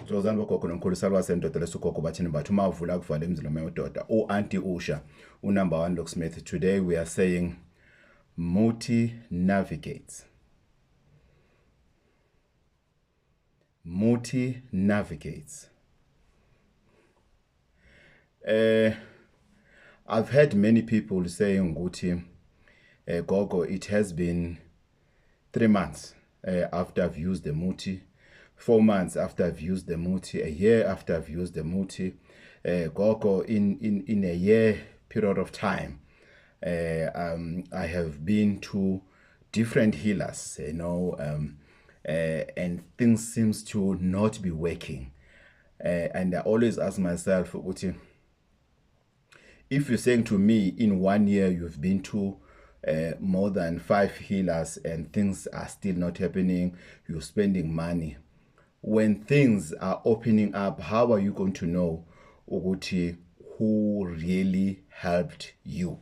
Zozani bogogo nomkhulu salwa sendoda lesugogo bathini bathu mavula kuvala emzilome yododa Auntie Usha number 1 locksmith. Today we are saying Muti navigates. Muti navigates. I've heard many people saying Guti Gogo, it has been 3 months after I've used the Muti, 4 months after I've used the Muti, a year after I've used the Muti. Gogo, in a year period of time, I have been to different healers, and things seems to not be working. And I always ask myself, if you're saying to me in 1 year you've been to more than 5 healers and things are still not happening, you're spending money. When things are opening up, how are you going to know who really helped you?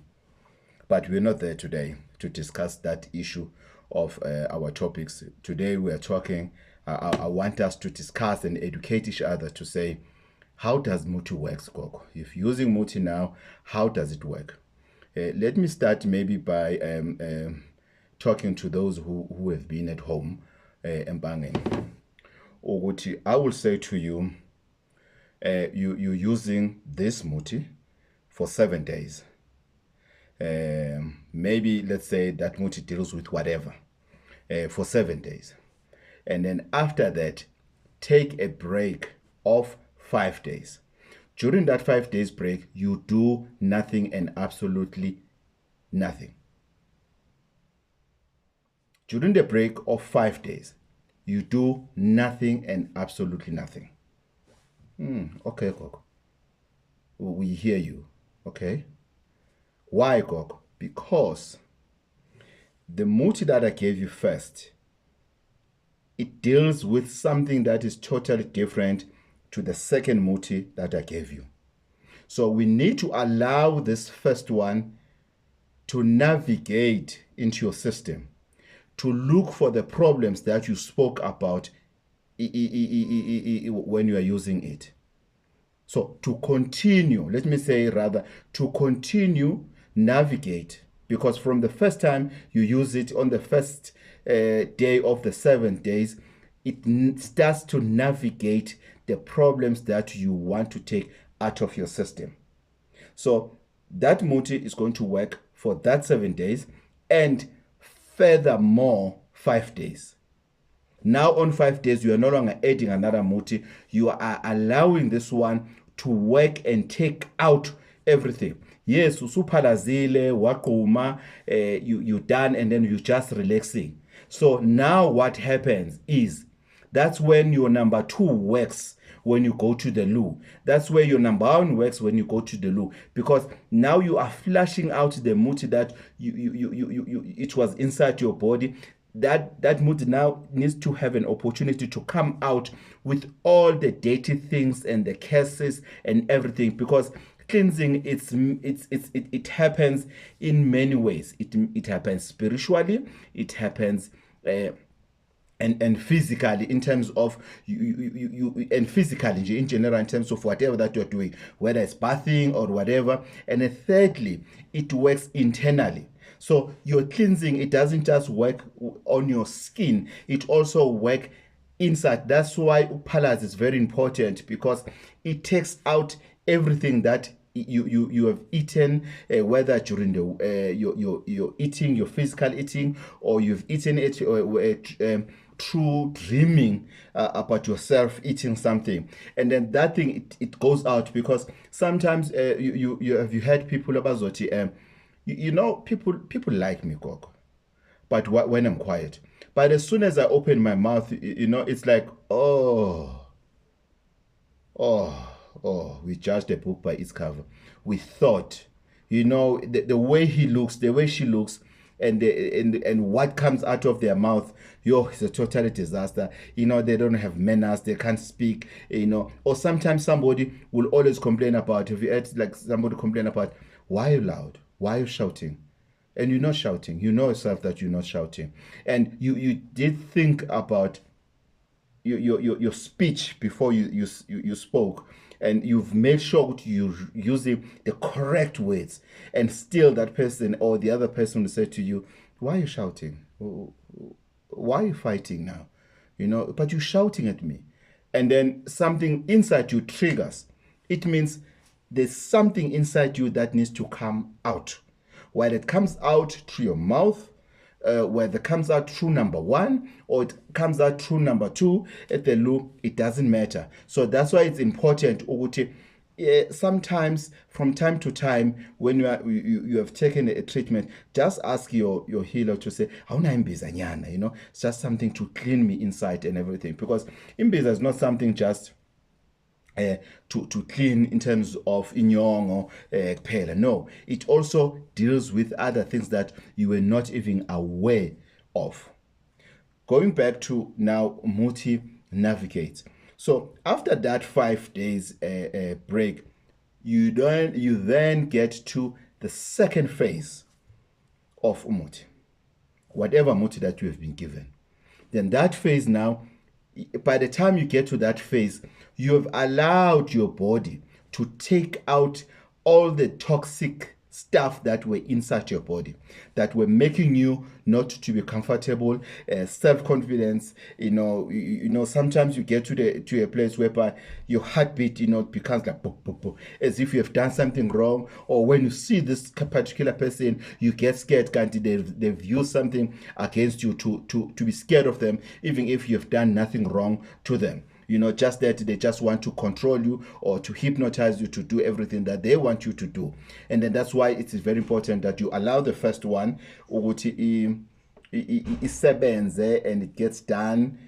But we're not there today to discuss that issue of our topics. Today we are talking, I want us to discuss and educate each other to say, how does Muti work, Gogo? If you're using Muti now, how does it work? Let me start maybe by talking to those who have been at home Mbangeni. I will say to you, you're using this Muti for 7 days. Maybe let's say that Muti deals with whatever for 7 days. And then after that, take a break of 5 days. During that 5 days break, you do nothing and absolutely nothing. During the break of 5 days, you do nothing and absolutely nothing. Okay, Gogo. We hear you. Okay. Why, Gogo? Because the Muti that I gave you first, it deals with something that is totally different to the second Muti that I gave you. So we need to allow this first one to navigate into your system, to look for the problems that you spoke about when you are using it. So to continue, let me say rather, to continue navigate, because from the first time you use it on the first day of the 7 days, it starts to navigate the problems that you want to take out of your system. So that Muti is going to work for that 7 days and furthermore 5 days. Now on 5 days, you are no longer adding another Muti. You are allowing this one to work and take out everything. Yes, usuphalazile, waquma, you done, and then you just relaxing. So now what happens is, that's when your number 2 works when you go to the loo. That's where your number 1 works when you go to the loo. Because now you are flushing out the Muti that it was inside your body. That Muti now needs to have an opportunity to come out with all the dirty things and the curses and everything. Because cleansing, it happens in many ways. It happens spiritually. It happens and physically, in terms of you and physically in general, in terms of whatever that you're doing, whether it's bathing or whatever. And then thirdly, it works internally. So your cleansing, it doesn't just work on your skin, it also works inside. That's why Upalas is very important, because it takes out everything that you have eaten, whether during the your eating, your physical eating, or you've eaten it through dreaming about yourself eating something, and then that thing it goes out. Because sometimes you have heard people about Zoti, people like me, Gogo, but when I'm quiet, but as soon as I open my mouth, it's like, oh, we judged a book by its cover. We thought, the way he looks, the way she looks, and what comes out of their mouth, it's a total disaster. They don't have manners, they can't speak, Or sometimes somebody will always complain about, if you had like somebody complain about, why are you loud? Why are you shouting? And you're not shouting. You know yourself that you're not shouting. And you did think about your speech before you spoke, and you've made sure you're using the correct words, and still that person or the other person will say to you, why are you shouting? Why are you fighting now? But you're shouting at me. And then something inside you triggers. It means there's something inside you that needs to come out. Whether it comes out through your mouth, whether it comes out through number one or it comes out through number two, at the loop, it doesn't matter. So that's why it's important. Sometimes from time to time when you have taken a treatment, just ask your healer to say, it's just something to clean me inside and everything, because imbiza is not something just to clean in terms of inyongo kuphela. No, it also deals with other things that you were not even aware of. Going back to now Muti navigates. So after that 5 days break, you then get to the second phase of Muti, whatever Muti that you have been given. Then that phase now, by the time you get to that phase, you have allowed your body to take out all the toxic stuff that were inside your body, that were making you not to be comfortable, self-confidence. Sometimes you get to a place whereby your heartbeat, becomes like boop, boop, boop, as if you have done something wrong. Or when you see this particular person, you get scared, they've used something against you to be scared of them, even if you have done nothing wrong to them. Just that they just want to control you or to hypnotize you to do everything that they want you to do. And then that's why it is very important that you allow the first one ukuthi isebenze and it gets done.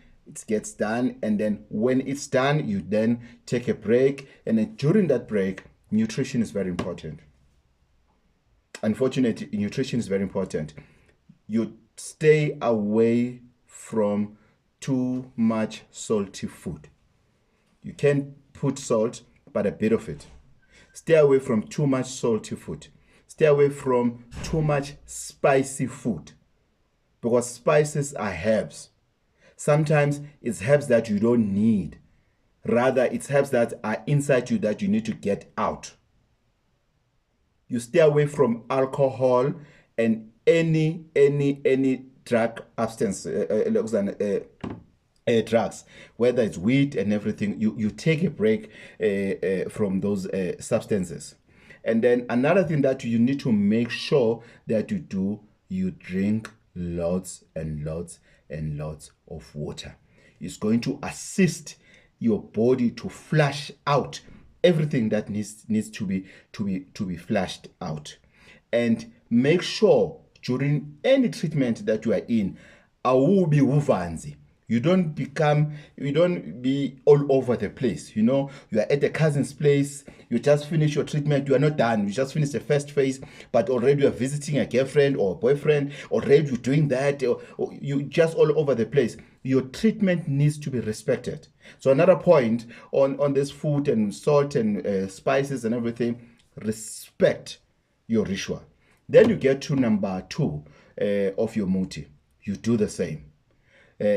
And then when it's done, you then take a break. And then during that break, nutrition is very important. Unfortunately, nutrition is very important. You stay away from too much salty food. You can put salt, but a bit of it. Stay away from too much salty food. Stay away from too much spicy food, because spices are herbs. Sometimes it's herbs that you don't need. Rather, it's herbs that are inside you that you need to get out. You stay away from alcohol and any drug abstinence, drugs, whether it's weed and everything. You take a break from those substances. And then another thing that you need to make sure that you do, you drink lots and lots and lots of water. It's going to assist your body to flush out everything that needs to be flushed out. And make sure during any treatment that you are in, awubi uvanzi. You don't be all over the place. You are at a cousin's place, you just finish your treatment, you are not done. You just finished the first phase, but already you are visiting a girlfriend or a boyfriend, already you're doing that, or you just all over the place. Your treatment needs to be respected. So another point on this food and salt and spices and everything, respect your ritual. Then you get to number 2 of your Muti. You do the same.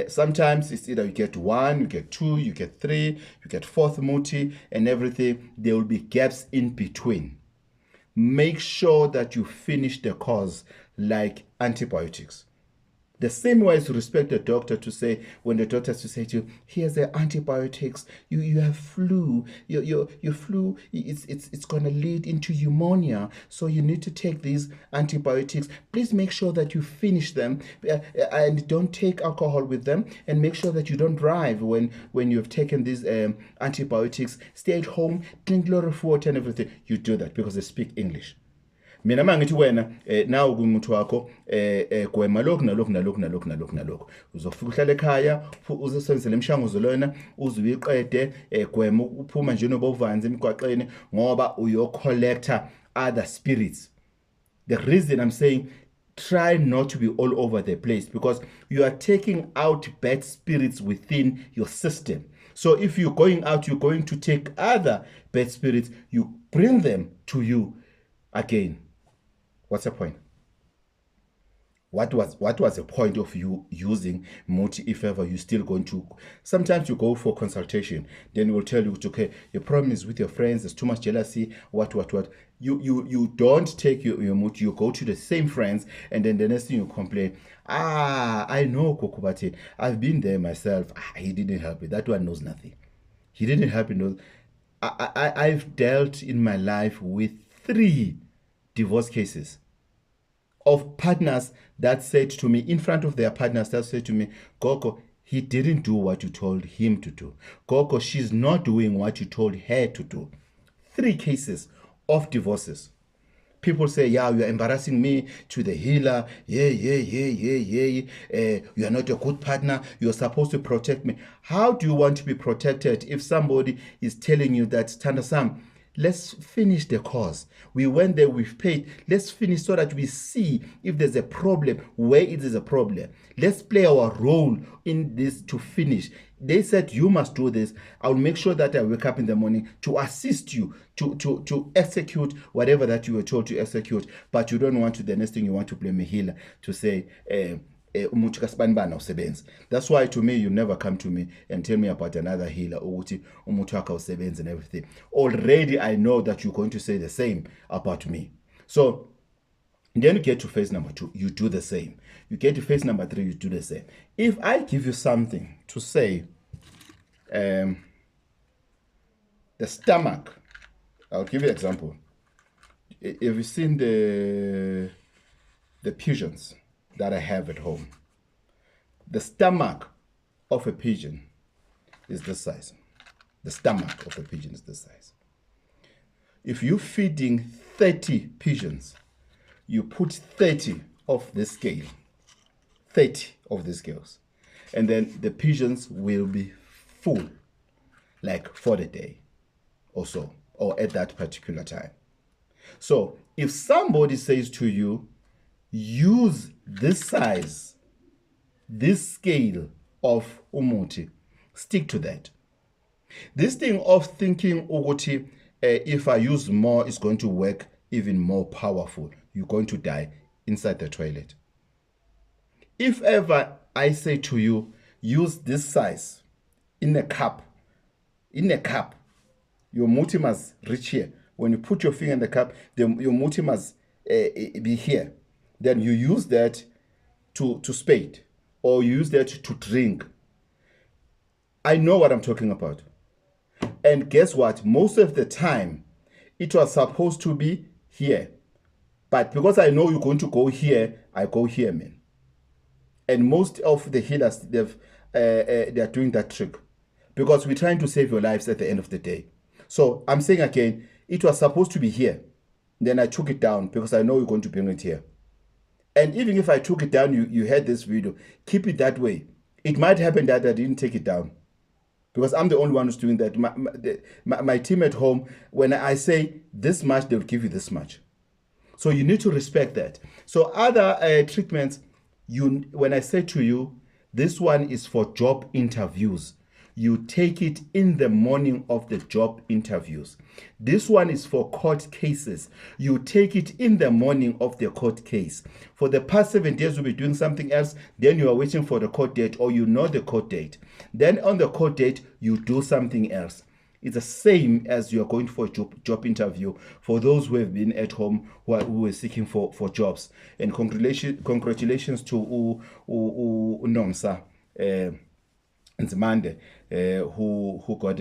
Sometimes it's either you get 1, you get 2, you get 3, you get 4th Muti and everything. There will be gaps in between. Make sure that you finish the course like antibiotics. The same way as you respect the doctor to say, when the doctor has to say to you, here's the antibiotics, you have flu, your flu, it's going to lead into pneumonia, so you need to take these antibiotics. Please make sure that you finish them and don't take alcohol with them, and make sure that you don't drive when you've taken these antibiotics. Stay at home, drink a lot of water and everything. You do that because they speak English. Mina mangithi wena nawo kumuntu wakho gwema lokhu nalokhu uzofika uhlale ekhaya uzosebenzisa lemishanguzo lona uzuyiqede gwema uphuma nje nobuvanzi emigwaqeni ngoba uyocollector other spirits. The reason I'm saying try not to be all over the place, because you are taking out bad spirits within your system. So if you're going out, you're going to take other bad spirits, you bring them to you again. What's the point? What was the point of you using Muti if ever you're still going to? Sometimes you go for consultation, then we'll tell you, okay, your problem is with your friends, there's too much jealousy, what. You don't take your Muti, you go to the same friends, and then the next thing you complain, I know Kokubati, I've been there myself. He didn't help me. That one knows nothing. He didn't help me. No. I've dealt in my life with 3 divorce cases of partners that said to me, in front of their partners, that said to me, Gogo, he didn't do what you told him to do. Gogo, she's not doing what you told her to do. 3 cases of divorces. People say, yeah, you are embarrassing me to the healer. Yeah. You are not a good partner. You're supposed to protect me. How do you want to be protected if somebody is telling you that, Tanda Sam, let's finish the course. We went there, we've paid. Let's finish so that we see if there's a problem, where it is a problem. Let's play our role in this to finish. They said, you must do this. I'll make sure that I wake up in the morning to assist you, to execute whatever that you were told to execute. But you don't want to, the next thing you want to blame a healer to say, that's why to me, you never come to me and tell me about another healer and everything. Already I know that you're going to say the same about me. So then you get to phase number 2, you do the same. You get to phase number 3, you do the same. If I give you something to say, the stomach, I'll give you an example. Have you seen the pigeons that I have at home? The stomach of a pigeon is this size. The stomach of a pigeon is this size. If you're feeding 30 pigeons, you put 30 of the scale, 30 of the scales, and then the pigeons will be full, like for the day or so, or at that particular time. So if somebody says to you, use this size, this scale of umuti, stick to that. This thing of thinking ukuthi, if I use more, it's going to work even more powerful. You're going to die inside the toilet. If ever I say to you, use this size in a cup, your muti must reach here. When you put your finger in the cup, your muti must be here. Then you use that to spade, or you use that to drink. I know what I'm talking about. And guess what? Most of the time, it was supposed to be here. But because I know you're going to go here, I go here, man. And most of the healers, they're doing that trick. Because we're trying to save your lives at the end of the day. So I'm saying again, it was supposed to be here. Then I took it down because I know you're going to bring it here. And even if I took it down, you heard this video, keep it that way. It might happen that I didn't take it down. Because I'm the only one who's doing that. My team at home, when I say this much, they'll give you this much. So you need to respect that. So other treatments, when I say to you, this one is for job interviews. You take it in the morning of the job interviews. This one is for court cases. You take it in the morning of the court case. For the past 7 days, you'll be doing something else. Then you are waiting for the court date, or you know the court date. Then on the court date, you do something else. It's the same as you're going for a job interview for those who have been at home who are seeking for jobs. And congratulations to Nomsa Nzimande, who got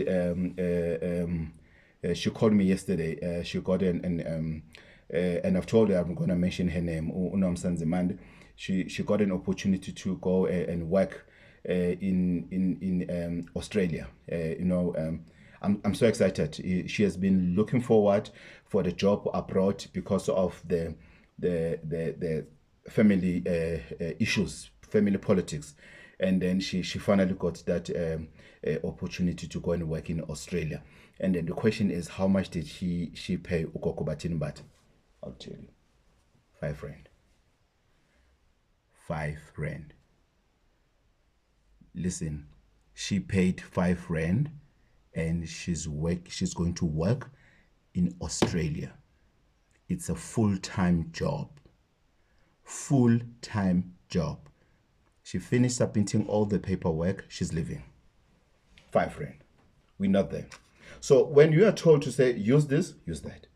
she called me yesterday. She got and I've told her I'm going to mention her name, Nomsa Nzimande. She got an opportunity to go and work in Australia. I'm so excited. She has been looking forward for the job abroad because of the family issues, family politics, and then she finally got that opportunity to go and work in Australia. And then the question is, how much did she pay Ukoko Batinbat? I'll tell you, R5. R5. Listen, she paid R5. And she's going to work in Australia. It's a full-time job full-time job. She finished submitting all the paperwork. She's leaving. 5 rand. We're not there. So when you are told to say, use this, use that.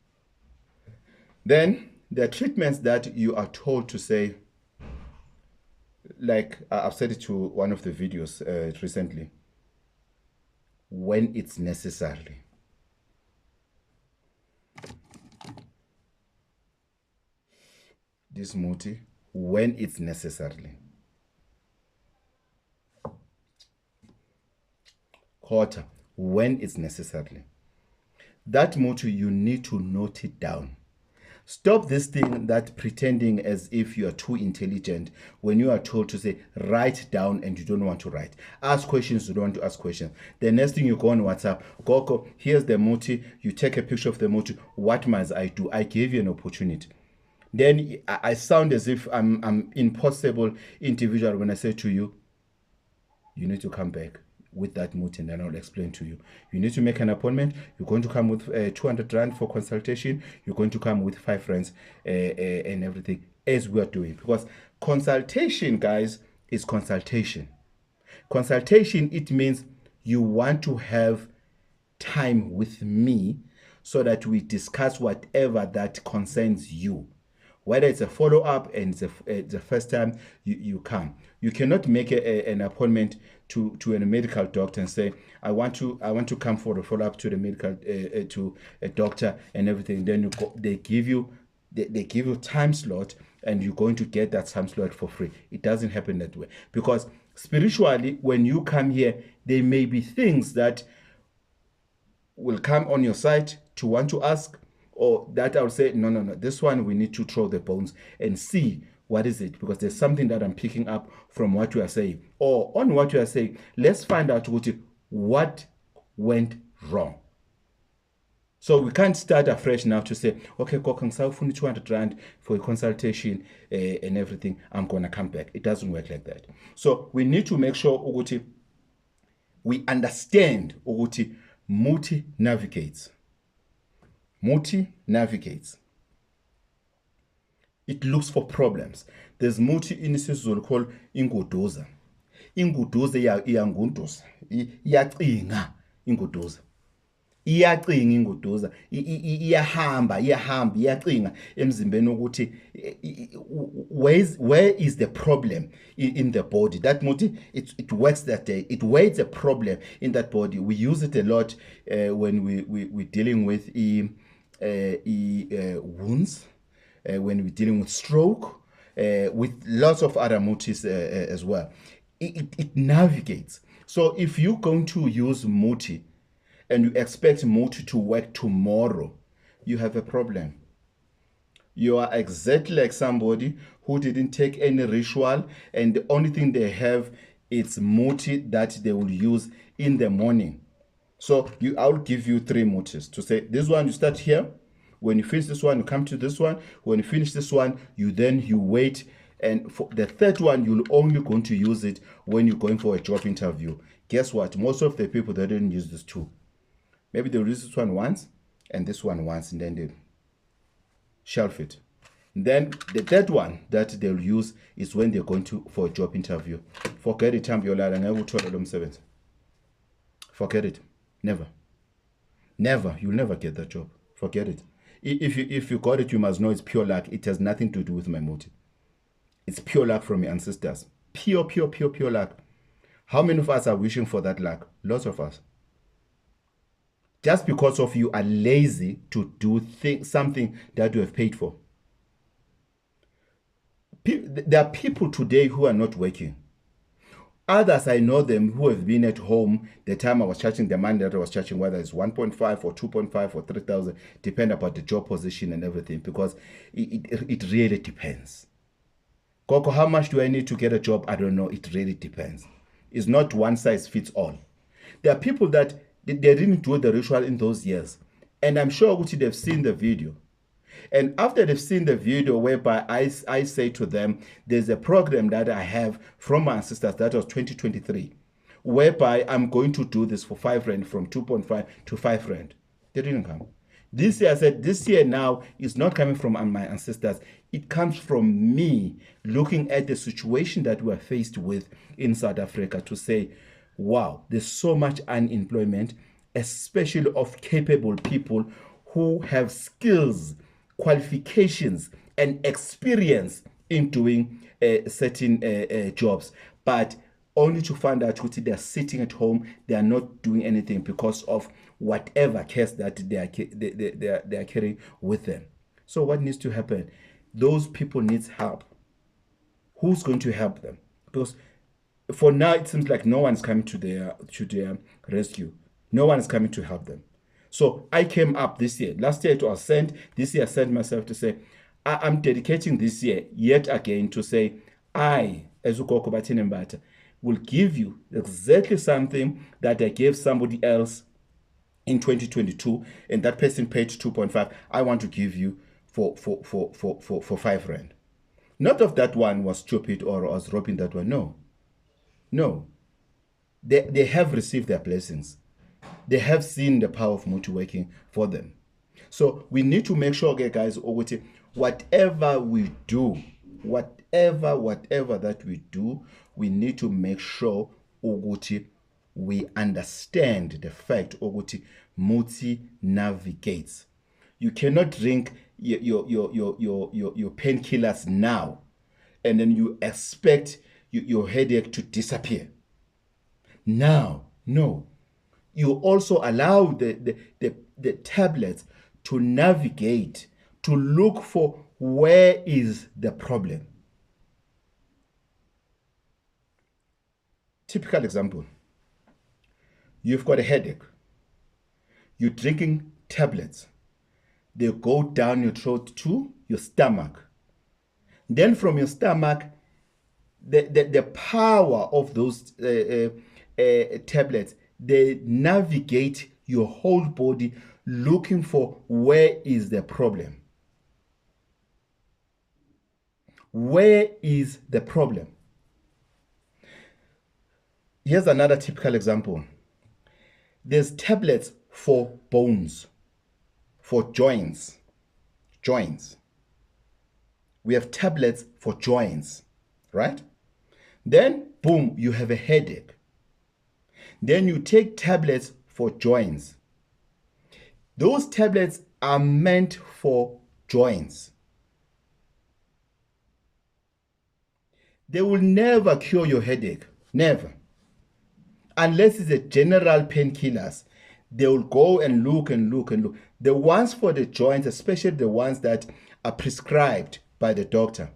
Then there are treatments that you are told to say, like I've said it to one of the videos recently, when it's necessary. This Muti, when it's necessary. Quarter, when it's necessary. That motto, you need to note it down. Stop this thing that pretending as if you are too intelligent when you are told to say, write down and you don't want to write. Ask questions, you don't want to ask questions. The next thing you go on WhatsApp, Coco, here's the Muti, you take a picture of the Muti. What must I do? I gave you an opportunity. Then I sound as if I'm impossible individual when I say to you, you need to come back with that Muti, and then I'll explain to you. You need to make an appointment. You're going to come with 200 rand for consultation. You're going to come with 5 friends and everything, as we are doing. Because consultation, guys, is consultation. Consultation, it means you want to have time with me so that we discuss whatever that concerns you. Whether it's a follow-up and it's the first time you come. You cannot make an appointment to a medical doctor and say, I want to come for a follow-up to the medical to a doctor and everything. Then they give you time slot and you're going to get that time slot for free. It doesn't happen that way. Because spiritually, when you come here, there may be things that will come on your side to want to ask, or that I would say, no, this one we need to throw the bones and see what is it, because there's something that I'm picking up from what you are saying, or on what you are saying. Let's find out what went wrong. So we can't start afresh now to say, okay, Kokang, 200 rand for a consultation and everything, I'm going to come back. It doesn't work like that. So we need to make sure we understand Muti navigates. Muti navigates. It looks for problems. There's Muti in isiZulu called inguduza. Inguduza iyangunduza. Iyacinga inguduza. Iyacinga inguduza. Iyahamba iyacinga emzimbeni ukuthi where is the problem in the body. That Muti, it works that day. It weighs a problem in that body. We use it a lot when we're dealing with wounds, when we're dealing with stroke, with lots of other Mutis as well. It navigates. So if you're going to use Muti and you expect Muti to work tomorrow, you have a problem. You are exactly like somebody who didn't take any ritual, and the only thing they have is Muti that they will use in the morning. So I'll give you 3 Mutis to say, this one you start here. When you finish this one, you come to this one. When you finish this one, you wait. And for the 3rd one, you're only going to use it when you're going for a job interview. Guess what? Most of the people, they didn't use this 2. Maybe they'll use this one once and this one once, and then they shelf it. And then the 3rd one that they'll use is when they're going for a job interview. Forget it, forget it. Never. You'll never get that job. Forget it. If you got it, you must know it's pure luck. It has nothing to do with my motive. It's pure luck from your ancestors. Pure luck. How many of us are wishing for that luck? Lots of us. Just because of you are lazy to do something that you have paid for. There are people today who are not working. Others, I know them who have been at home the time I was charging the money that I was charging, whether it's 1.5 or 2.5 or 3,000, depend about the job position and everything, because it really depends. Coco, how much do I need to get a job? I don't know. It really depends. It's not one size fits all. There are people that they didn't do the ritual in those years, and I'm sure they've seen the video. And after they've seen the video whereby I say to them, there's a program that I have from my ancestors, that was 2023, whereby I'm going to do this for 5 rand, from 2.5 to 5 rand. They didn't come. This year, I said, this year now is not coming from my ancestors. It comes from me looking at the situation that we're faced with in South Africa to say, wow, there's so much unemployment, especially of capable people who have skills, qualifications, and experience in doing certain jobs. But only to find out that they're sitting at home, they are not doing anything because of whatever case that they are carrying with them. So what needs to happen? Those people needs help. Who's going to help them? Because for now it seems like no one's coming to their rescue. No one is coming to help them. So I came up this year. Last year it was sent. This year I sent myself to say, I'm dedicating this year yet again to say, I, as Ukoko Batinembata, will give you exactly something that I gave somebody else in 2022, and that person paid 2.5. I want to give you for 5 rand. Not of that one was stupid or was robbing that one. No. No. They have received their blessings. They have seen the power of Muti working for them. So we need to make sure, okay, guys, whatever we do, whatever that we do, we need to make sure ukuthi we understand the fact ukuthi Muti navigates. You cannot drink your painkillers now and then you expect your headache to disappear. Now, no. You also allow the tablets to navigate, to look for where is the problem. Typical example. You've got a headache. You're drinking tablets. They go down your throat to your stomach. Then from your stomach, the power of those tablets, they navigate your whole body looking for where is the problem. Where is the problem? Here's another typical example. There's tablets for bones, for joints. We have tablets for joints, right? Then, boom, you have a headache. Then you take tablets for joints. Those tablets are meant for joints. They will never cure your headache. Never. Unless it's a general painkillers. They will go and look and look and look. The ones for the joints, especially the ones that are prescribed by the doctor,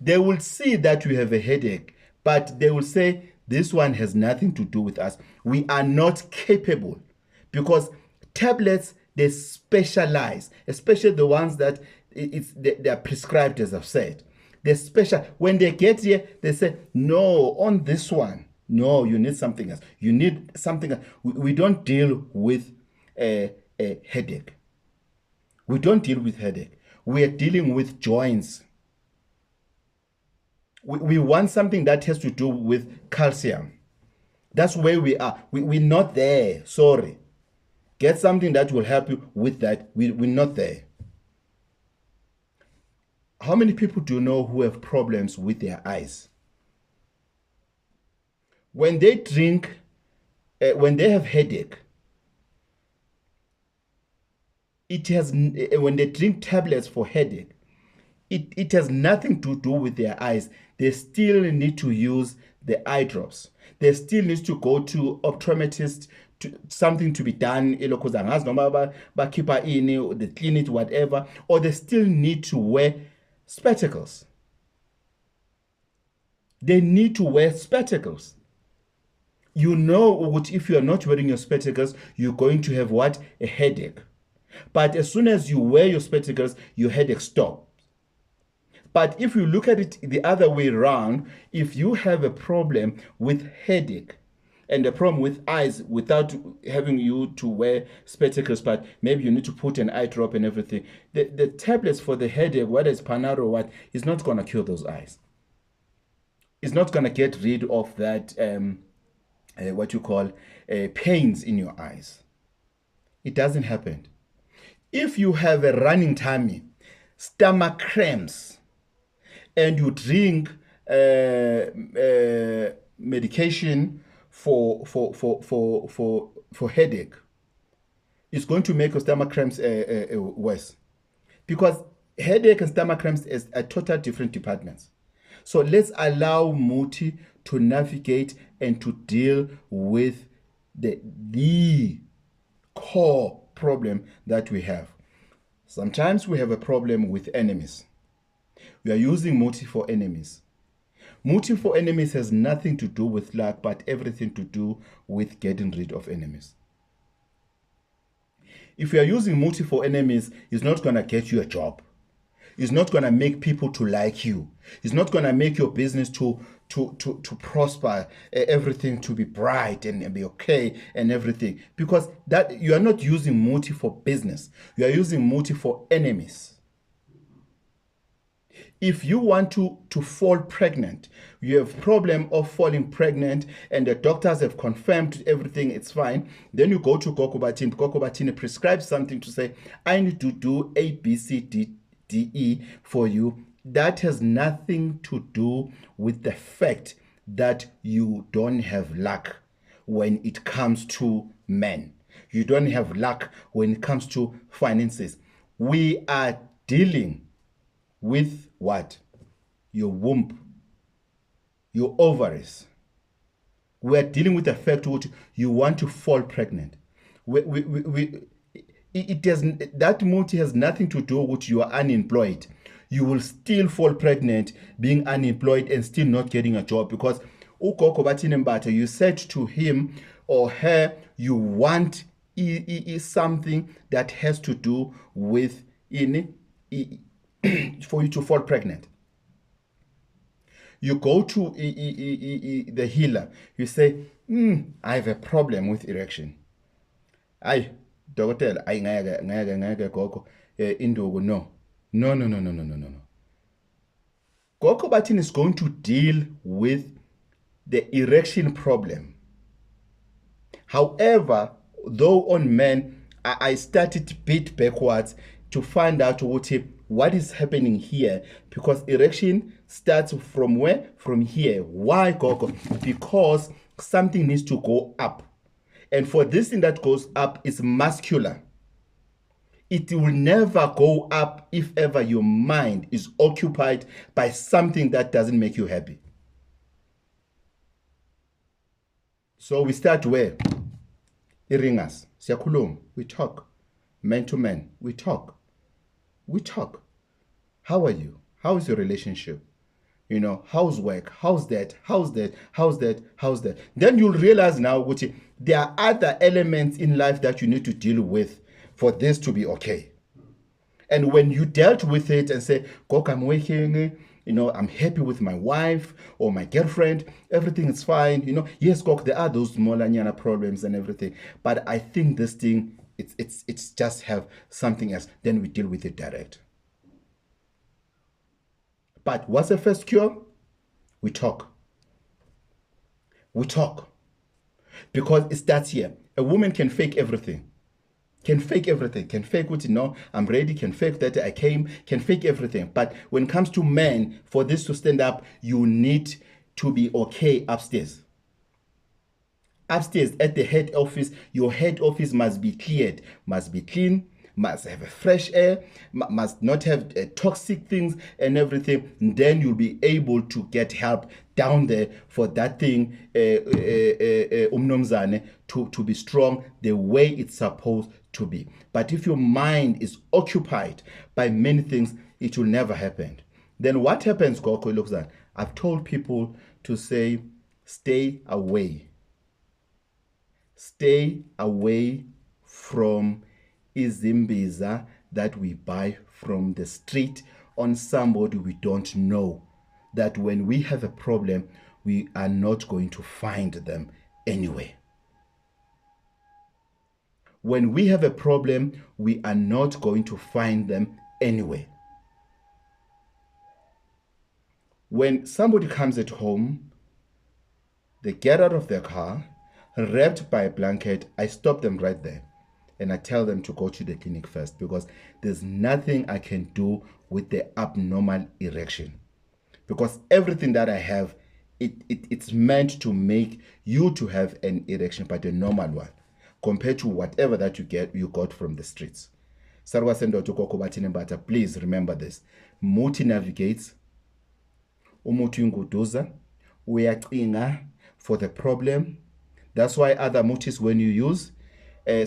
they will see that you have a headache, but they will say, this one has nothing to do with us. We are not capable, because tablets, they specialize, especially the ones that they are prescribed, as I've said. They're special. When they get here, they say, no, on this one, no, you need something else. You need something else. We don't deal with a headache. We don't deal with headache. We are dealing with joints. We want something that has to do with calcium. That's where we are. We're not there. Sorry. Get something that will help you with that. We're not there. How many people do you know who have problems with their eyes? When they drink, when they have headache, when they drink tablets for headache, it has nothing to do with their eyes. They still need to use the eye drops. They still need to go to optometrist, to something to be done, they clean it, whatever, or they still need to wear spectacles. They need to wear spectacles. You know, if you are not wearing your spectacles, you're going to have what? A headache. But as soon as you wear your spectacles, your headache stops. But if you look at it the other way around, if you have a problem with headache and a problem with eyes without having you to wear spectacles, but maybe you need to put an eye drop and everything, the tablets for the headache, whether it's Panado or what, is not going to cure those eyes. It's not going to get rid of that, what you call pains in your eyes. It doesn't happen. If you have a running tummy, stomach cramps, and you drink medication for headache, it's going to make your stomach cramps worse, because headache and stomach cramps is a total different departments. So let's allow Muti to navigate and to deal with the core problem that we have. Sometimes we have a problem with enemies. We are using Muti for enemies. Muti for enemies has nothing to do with luck, but everything to do with getting rid of enemies. If you are using Muti for enemies, it's not going to get you a job. It's not going to make people to like you. It's not going to make your business to prosper, everything to be bright and be okay and everything. Because that you are not using Muti for business. You are using Muti for enemies. If you want to fall pregnant, you have problem of falling pregnant and the doctors have confirmed everything, it's fine, then you go to Gokobatini. Gokobatini prescribes something to say, I need to do A, B, C, D, E for you. That has nothing to do with the fact that you don't have luck when it comes to men. You don't have luck when it comes to finances. We are dealing with what? Your womb, your ovaries. We are dealing with the fact that you want to fall pregnant. It doesn't. That Muti has nothing to do with you are unemployed. You will still fall pregnant being unemployed and still not getting a job, because Ukoko Batinembata, you said to him or her you want something that has to do with for you to fall pregnant. You go to the healer, you say, I have a problem with erection. Aye, dokotela, ayi ngeke gogo induku, no. Gogo Batin is going to deal with the erection problem. However, though on men, I started a bit backwards to find out what is happening here, because erection starts from where? From here. Why, Gogo? Because something needs to go up. And for this thing that goes up is muscular. It will never go up if ever your mind is occupied by something that doesn't make you happy. So we start where? Iringas, siyakhuluma, we talk. Man to man, we talk. We talk. How are you? How is your relationship? How's work? How's that? How's that? How's that? How's that? Then you'll realize now, Gucci, there are other elements in life that you need to deal with for this to be okay. And when you dealt with it and say, Gok, I'm working, I'm happy with my wife or my girlfriend, everything is fine, yes, Gok, there are those smaller nyana problems and everything, but I think this thing, it's just have something else. Then we deal with it direct. But what's the first cure? We talk. We talk. Because it starts here. A woman can fake everything. Can fake everything. Can fake what I'm ready. Can fake that I came. Can fake everything. But when it comes to men, for this to stand up, you need to be okay upstairs. Upstairs at the head office, your head office must be cleared, must be clean, must have a fresh air, must not have toxic things and everything. Then you'll be able to get help down there for that thing, umnomzane, to be strong the way it's supposed to be. But if your mind is occupied by many things, it will never happen. Then what happens, Koko looks at? I've told people to say, stay away. Stay away from izimbiza that we buy from the street on somebody we don't know. That when we have a problem, we are not going to find them anyway. When we have a problem, we are not going to find them anyway. When somebody comes at home, they get out of their car, wrapped by a blanket, I stop them right there. and I tell them to go to the clinic first, because there's nothing I can do with the abnormal erection, because everything that I have, it's meant to make you to have an erection, but a normal one, compared to whatever that you got from the streets. Sarwa sendo to koko batini mbata. Please remember this. Muti navigates. Umuti unguduza. Uyacinga for the problem. That's why other mutis, when you use,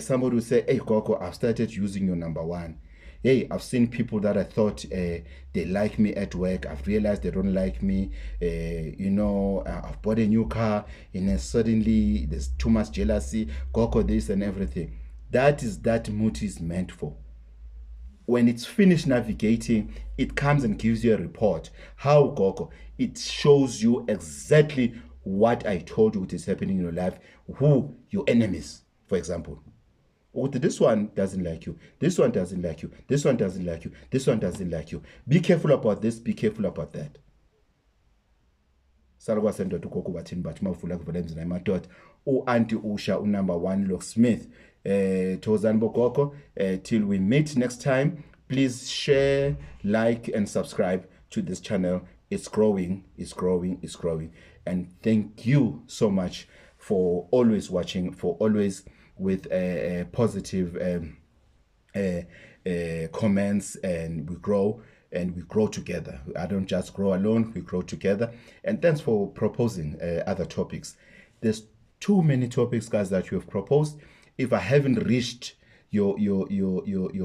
somebody will say, hey, Coco, I've started using your number one. Hey, I've seen people that I thought they like me at work. I've realized they don't like me. I've bought a new car, and then suddenly there's too much jealousy, Coco this and everything. That is that Muti is meant for. When it's finished navigating, it comes and gives you a report. How, Gogo? It shows you exactly what I told you what is happening in your life, who your enemies, for example. This one doesn't like you. This one doesn't like you. This one doesn't like you. This one doesn't like you. Be careful about this. Be careful about that. Sarwa sendo to koko batin batma fula kuvela mzina matot. Anti Usha number one locksmith. Tozan Bokoko. Till we meet next time, please share, like, and subscribe to this channel. It's growing, it's growing, it's growing. And thank you so much for always watching, for always with positive comments, and we grow together. I don't just grow alone, we grow together. And thanks for proposing other topics. There's too many topics, guys, that you have proposed. If I haven't reached your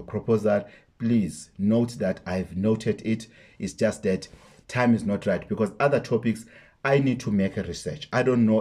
proposal, please note that I've noted it. It's just that time is not right, because other topics I need to make a research. I don't know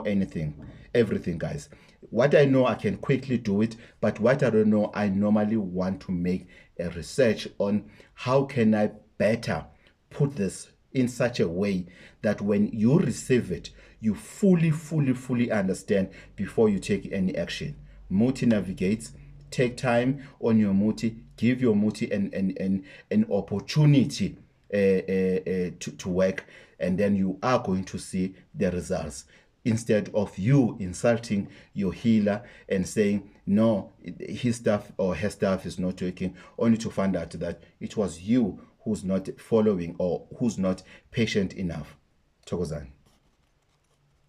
everything, guys. What I know, I can quickly do it, but what I don't know, I normally want to make a research on how can I better put this in such a way that when you receive it, you fully understand before you take any action. Muti navigates. Take time on your Muti. Give your Muti an opportunity to work, and then you are going to see the results, instead of you insulting your healer and saying, no, his stuff or her stuff is not working, only to find out that it was you who's not following or who's not patient enough. Thokozani.